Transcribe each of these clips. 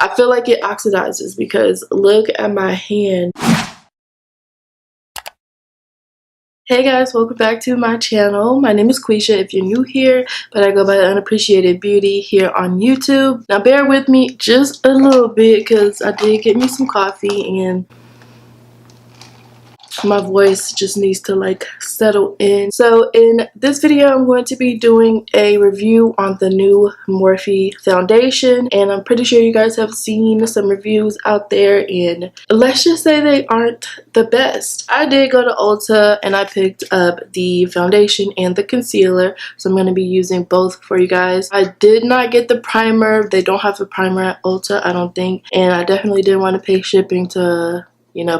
I feel like it oxidizes because look at my hand. Hey guys, welcome back to my channel. My name is Quisha if you're new here, but I go by Unappreciated Beauty here on YouTube. Now bear with me just a little bit because I did get me some coffee and my voice just needs to like settle in. So in this video I'm going to be doing a review on the new Morphe foundation, and I'm pretty sure you guys have seen some reviews out there and let's just say they aren't the best. I did go to Ulta and I picked up the foundation and the concealer, so I'm going to be using both for you guys. I did not get the primer. They don't have the primer at Ulta, I don't think, and I definitely didn't want to pay shipping to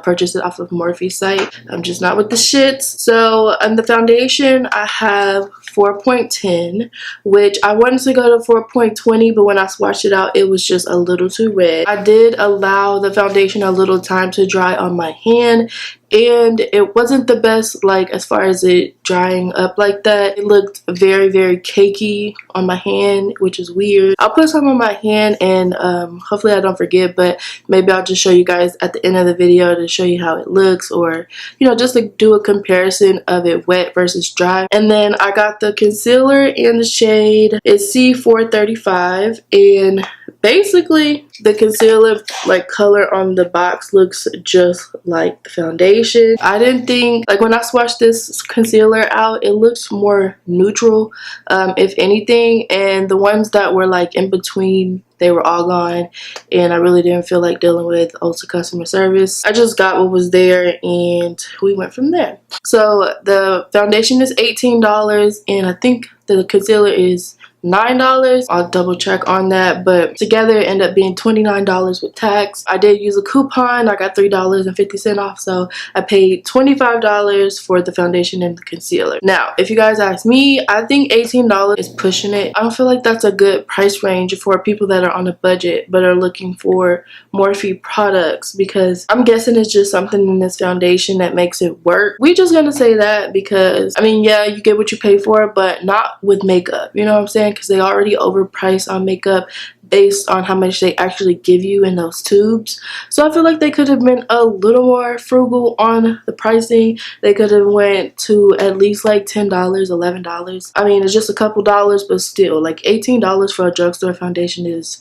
purchase it off of Morphe site. I'm just not with the shits. So on the foundation I have 4.10, which I wanted to go to 4.20, but when I swatched it out it was just a little too red. I did allow the foundation a little time to dry on my hand, and it wasn't the best, like as far as it drying up like that. It looked very cakey on my hand, which is weird. I'll put some on my hand and hopefully I don't forget, but maybe I'll just show you guys at the end of the video to show you how it looks, or just to do a comparison of it wet versus dry. And then I got the concealer in the shade, it's C435, and basically the concealer like color on the box looks just like the foundation. I didn't think, like when I swatched this concealer out, it looks more neutral if anything, and the ones that were like in between, they were all gone, and I really didn't feel like dealing with Ulta customer service. I just got what was there and we went from there. So the foundation is $18 and I think the concealer is $9. I'll double check on that, but together it ended up being $29 with tax. I did use a coupon. I got $3.50 off, so I paid $25 for the foundation and the concealer. Now if you guys ask me, I think $18 is pushing it. I don't feel like that's a good price range for people that are on a budget but are looking for Morphe products, because I'm guessing it's just something in this foundation that makes it work. We just gonna say that because I mean, yeah, you get what you pay for, but not with makeup, you know what I'm saying? Because they already overpriced on makeup based on how much they actually give you in those tubes. So I feel like they could have been a little more frugal on the pricing. They could have went to at least like $10, $11. I mean, it's just a couple dollars, but still like $18 for a drugstore foundation is,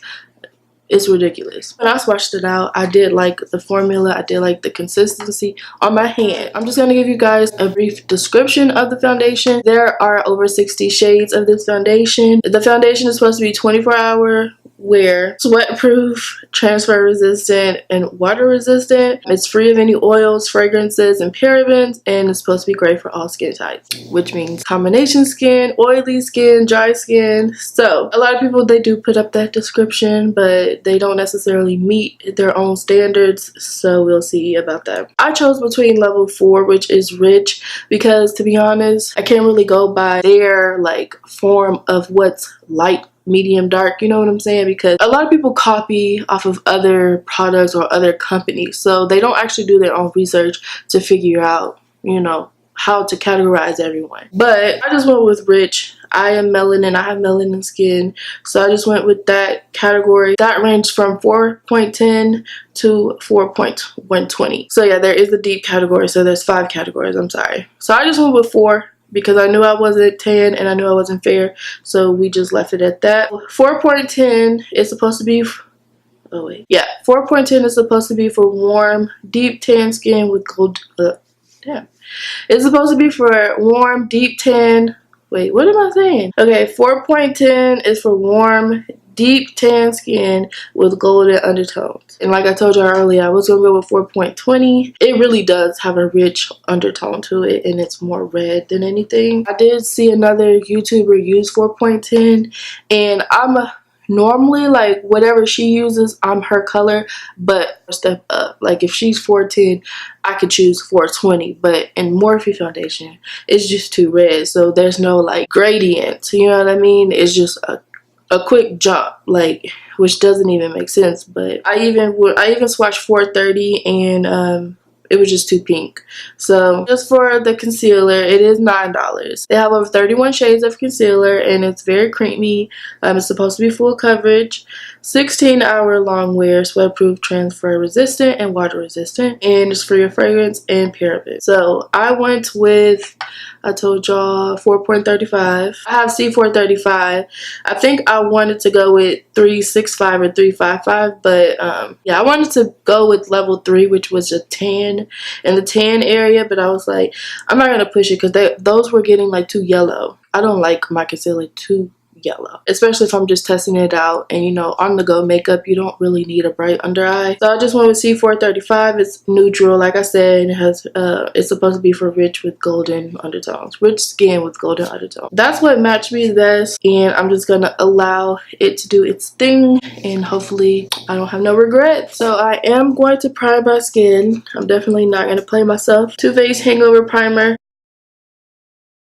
it's ridiculous. When I swatched it out, I did like the formula, I did like the consistency on my hand. I'm just going to give you guys a brief description of the foundation. There are over 60 shades of this foundation. The foundation is supposed to be 24-hour wear, sweat proof, transfer resistant, and water resistant. It's free of any oils, fragrances, and parabens, and it's supposed to be great for all skin types, which means combination skin, oily skin, dry skin. So a lot of people, they do put up that description, but they don't necessarily meet their own standards, so we'll see about that. I chose between level 4, which is rich, because to be honest, I can't really go by their like form of what's light, medium, dark, you know what I'm saying? Because a lot of people copy off of other products or other companies, so they don't actually do their own research to figure out how to categorize everyone. But I just went with rich. I am melanin, I have melanin skin, so I just went with that category. That ranged from 4.10 to 4.120. So yeah, there is a deep category, so there's 5 categories, I'm sorry. So I just went with 4 because I knew I wasn't tan and I knew I wasn't fair, so we just left it at that. 4.10 is supposed to be, 4.10 is supposed to be for warm, deep tan skin with gold, It's supposed to be for warm, deep tan, wait, what am I saying? Okay, 4.10 is for warm, deep tan skin with golden undertones. And like I told you earlier, I was gonna go with 4.20. It really does have a rich undertone to it, and it's more red than anything. I did see another YouTuber use 4.10, and I'm normally like whatever she uses, I'm her color, but step up. Like if she's 410, I could choose 420, but in Morphe foundation, it's just too red, so there's no like gradient, you know what I mean? It's just a quick jump, like, which doesn't even make sense. But I even swatched 430 and it was just too pink. So just for the concealer, it is $9. They have over 31 shades of concealer and it's very creamy. It's supposed to be full coverage. 16-hour long wear, sweatproof, transfer resistant, and water resistant, and it's free of fragrance and parabens. So I went with, I told y'all, 4.35. I have C435. I think I wanted to go with 365 or 355, but yeah, I wanted to go with level 3, which was a tan, in the tan area, but I was like, I'm not gonna push it because those were getting like too yellow. I don't like my concealer too yellow, especially if I'm just testing it out, and you know, on the go makeup, you don't really need a bright under eye. So I just went with C435. It's neutral, like I said. It has it's supposed to be for rich with golden undertones, rich skin with golden undertones. That's what matched me best, and I'm just gonna allow it to do its thing, and hopefully I don't have no regrets. So I am going to prime my skin. I'm definitely not gonna play myself. Too Faced Hangover Primer.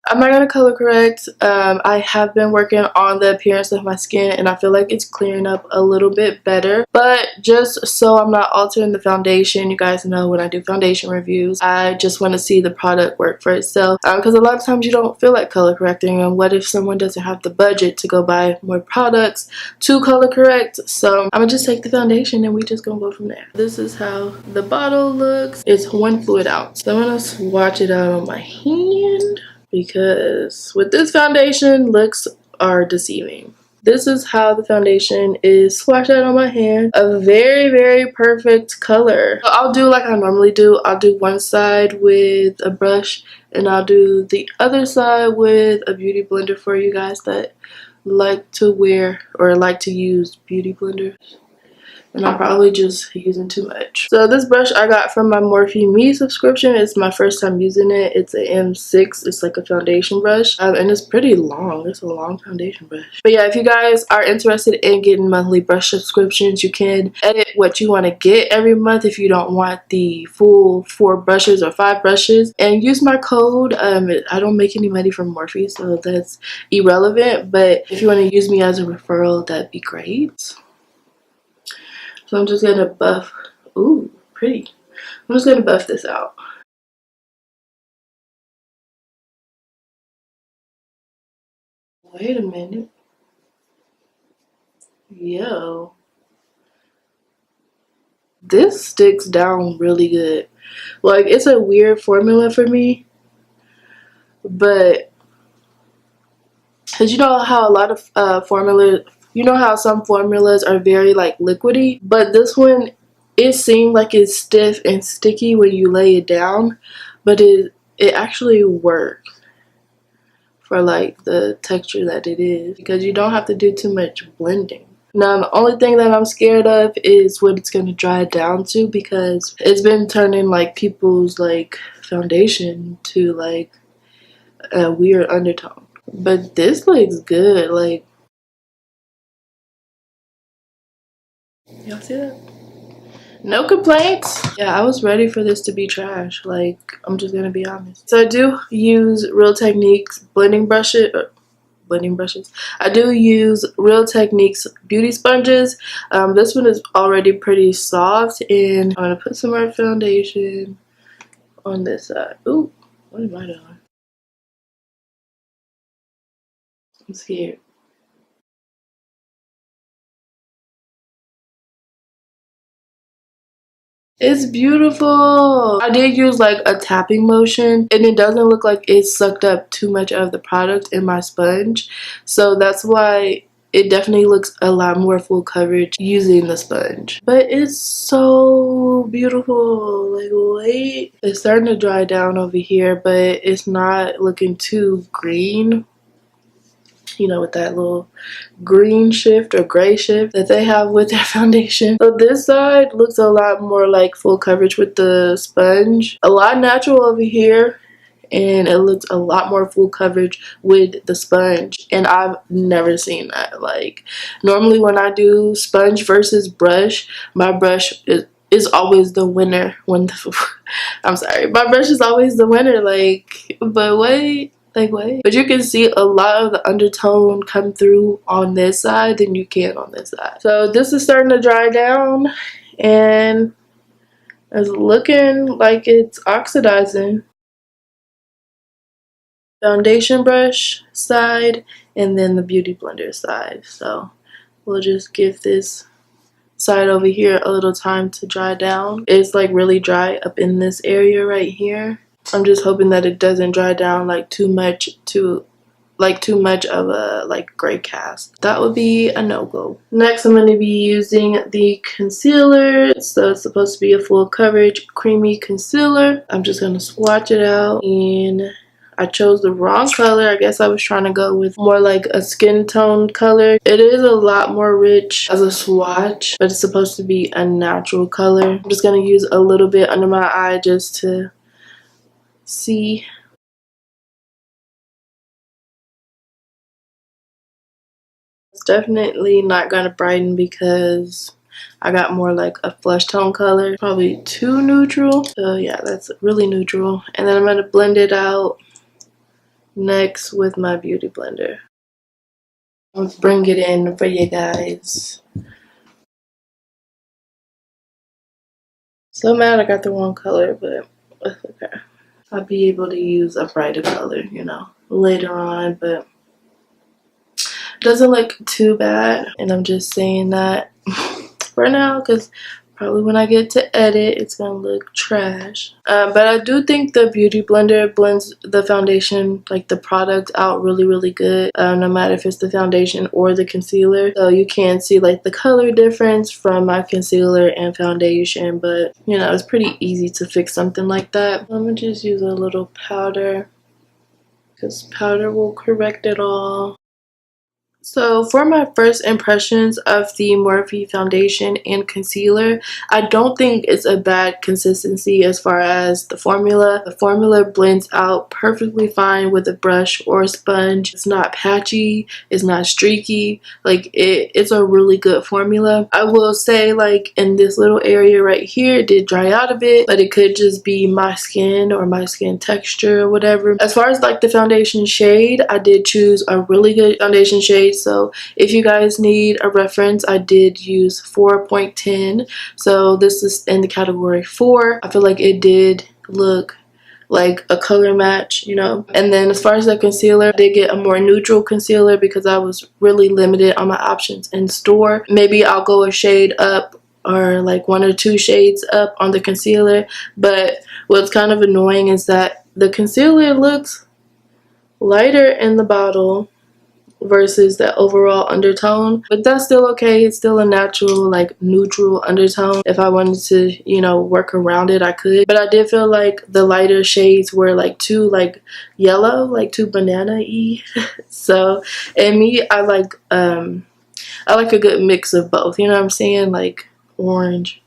I'm not gonna color correct. I have been working on the appearance of my skin, and I feel like it's clearing up a little bit better. But just so I'm not altering the foundation, you guys know when I do foundation reviews, I just want to see the product work for itself. Because a lot of times you don't feel like color correcting, and what if someone doesn't have the budget to go buy more products to color correct? So I'm gonna just take the foundation and we just gonna go from there. This is how the bottle looks. It's 1 fluid ounce. So I'm gonna swatch it out on my hand, because with this foundation, looks are deceiving. This is how the foundation is swatched out on my hand. A very, very perfect color. So I'll do like I normally do. I'll do one side with a brush, and I'll do the other side with a beauty blender for you guys that like to wear or like to use beauty blenders. And I'm probably just using too much. So this brush I got from my Morphe subscription. It's my first time using it. It's an M6. It's like a foundation brush. And it's pretty long. It's a long foundation brush. But yeah, if you guys are interested in getting monthly brush subscriptions, you can edit what you want to get every month if you don't want the full 4 brushes or 5 brushes. And use my code. I don't make any money from Morphe, so that's irrelevant. But if you want to use me as a referral, that'd be great. So I'm just gonna buff. Ooh, pretty. I'm just gonna buff this out. Wait a minute. Yo. This sticks down really good. Like, it's a weird formula for me. But, because you know how a lot of formulas, you know how some formulas are very like liquidy, but this one, it seemed like it's stiff and sticky when you lay it down, but it actually works for like the texture that it is, because you don't have to do too much blending. Now the only thing that I'm scared of is what it's going to dry down to, because it's been turning like people's like foundation to like a weird undertone. But this looks good. Like, y'all see that? No complaints. Yeah, I was ready for this to be trash. Like, I'm just gonna be honest. So I do use Real Techniques blending brushes. I do use Real Techniques beauty sponges. This one is already pretty soft, and I'm gonna put some more foundation on this side. Ooh, what am I doing? I'm scared. It's beautiful. I did use like a tapping motion, and it doesn't look like it sucked up too much of the product in my sponge. So that's why it definitely looks a lot more full coverage using the sponge. But it's so beautiful. Like, wait. It's starting to dry down over here, but it's not looking too green. You know, with that little green shift or gray shift that they have with their foundation. So this side looks a lot more like full coverage with the sponge. A lot natural over here, and it looks a lot more full coverage with the sponge, and I've never seen that. Like, normally when I do sponge versus brush, my brush is always the winner. I'm sorry, my brush is always the winner. Like, but wait. Like, wait. But you can see a lot of the undertone come through on this side than you can on this side. So this is starting to dry down, and it's looking like it's oxidizing. Foundation brush side, and then the beauty blender side. So we'll just give this side over here a little time to dry down. It's like really dry up in this area right here. I'm just hoping that it doesn't dry down like too much of a like gray cast. That would be a no-go. Next, I'm going to be using the concealer. So it's supposed to be a full coverage creamy concealer. I'm just going to swatch it out, and I chose the wrong color. I guess I was trying to go with more like a skin tone color. It is a lot more rich as a swatch, but it's supposed to be a natural color. I'm just going to use a little bit under my eye just to see. It's definitely not going to brighten because I got more like a flesh tone color. Probably too neutral. So yeah, that's really neutral. And then I'm going to blend it out next with my beauty blender. I'll bring it in for you guys. So mad I got the wrong color, but that's okay. I'll be able to use a brighter color, you know, later on, but doesn't look too bad. And I'm just saying that for now because probably when I get to edit it's gonna look trash. But I do think the beauty blender blends the foundation, like the product, out really good, no matter if it's the foundation or the concealer. So you can see like the color difference from my concealer and foundation, but you know, it's pretty easy to fix something like that. I'm gonna just use a little powder because powder will correct it all. So for my first impressions of the Morphe foundation and concealer, I don't think it's a bad consistency as far as the formula. The formula blends out perfectly fine with a brush or a sponge. It's not patchy, it's not streaky, like it's a really good formula. I will say like in this little area right here, it did dry out a bit, but it could just be my skin or my skin texture or whatever. As far as like the foundation shade, I did choose a really good foundation shade. So if you guys need a reference, I did use 4.10. So this is in the category 4. I feel like it did look like a color match, you know. And then as far as the concealer, I did get a more neutral concealer because I was really limited on my options in store. Maybe I'll go a shade up or like 1 or 2 shades up on the concealer. But what's kind of annoying is that the concealer looks lighter in the bottle versus the overall undertone, but that's still okay. It's still a natural like neutral undertone. If I wanted to, you know, work around it, I could, but I did feel like the lighter shades were like too like yellow, like too banana-y. So and me, I like a good mix of both, you know what I'm saying, like orange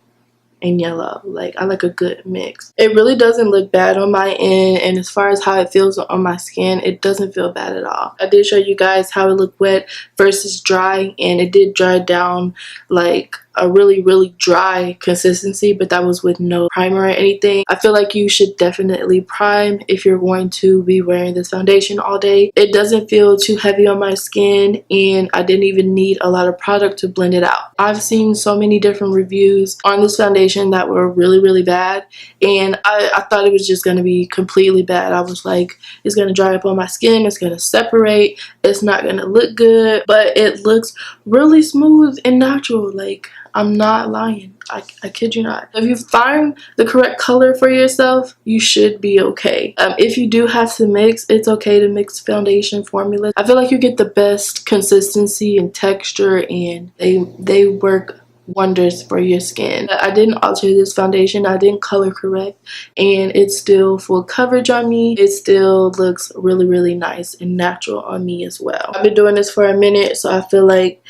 and yellow. Like I like a good mix. It really doesn't look bad on my end, and as far as how it feels on my skin, it doesn't feel bad at all. I did show you guys how it looked wet versus dry, and it did dry down like a really dry consistency, but that was with no primer or anything. I feel like you should definitely prime if you're going to be wearing this foundation all day. It doesn't feel too heavy on my skin, and I didn't even need a lot of product to blend it out. I've seen so many different reviews on this foundation that were really bad, and I thought it was just going to be completely bad. I was like, it's going to dry up on my skin, it's going to separate, it's not going to look good, but it looks really smooth and natural. Like, I'm not lying. I kid you not. If you find the correct color for yourself, you should be okay. If you do have to mix, it's okay to mix foundation formulas. I feel like you get the best consistency and texture, and they work wonders for your skin. I didn't alter this foundation. I didn't color correct, and it's still full coverage on me. It still looks really nice and natural on me as well. I've been doing this for a minute, so I feel like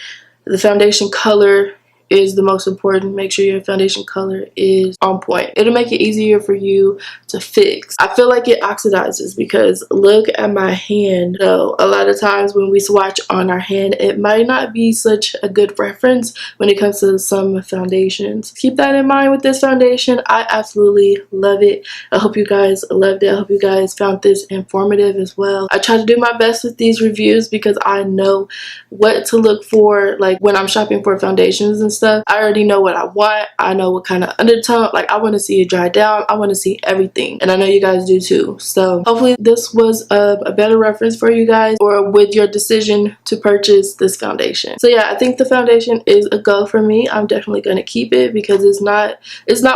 the foundation color is the most important. Make sure your foundation color is on point. It'll make it easier for you to fix. I feel like it oxidizes because look at my hand. So a lot of times when we swatch on our hand, it might not be such a good reference when it comes to some foundations. Keep that in mind with this foundation. I absolutely love it. I hope you guys loved it. I hope you guys found this informative as well. I try to do my best with these reviews because I know what to look for, like when I'm shopping for foundations and stuff. I already know what I want. I know what kind of undertone. Like, I want to see it dry down. I want to see everything, and I know you guys do too. So hopefully this was a better reference for you guys, or with your decision to purchase this foundation. So yeah, I think the foundation is a go for me. I'm definitely going to keep it because it's not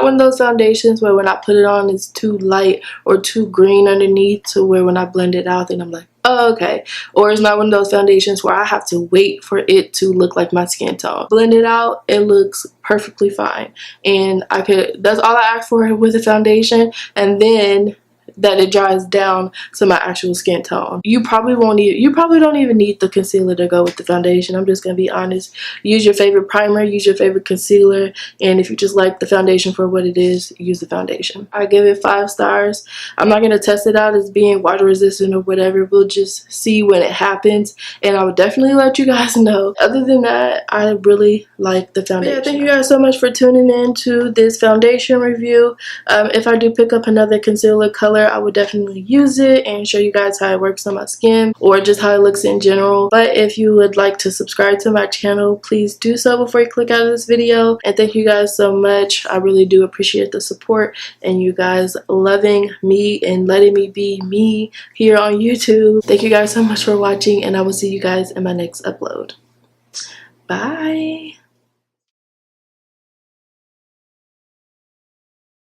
one of those foundations where when I put it on it's too light or too green underneath, to where when I blend it out then I'm like, oh, okay. Or it's not one of those foundations where I have to wait for it to look like my skin tone. Blend it out, it looks perfectly fine, and that's all I ask for with a foundation, and then that it dries down to my actual skin tone. You probably don't even need the concealer to go with the foundation. I'm just gonna be honest. Use your favorite primer, use your favorite concealer, and if you just like the foundation for what it is, use the foundation. I give it 5 stars. I'm not gonna test it out as being water resistant or whatever. We'll just see when it happens, and I would definitely let you guys know. Other than that, I really like the foundation. Yeah, thank you guys so much for tuning in to this foundation review. If I do pick up another concealer color, I would definitely use it and show you guys how it works on my skin, or just how it looks in general. But if you would like to subscribe to my channel, please do so before you click out of this video. And thank you guys so much. I really do appreciate the support and you guys loving me and letting me be me here on YouTube. Thank you guys so much for watching, and I will see you guys in my next upload. Bye.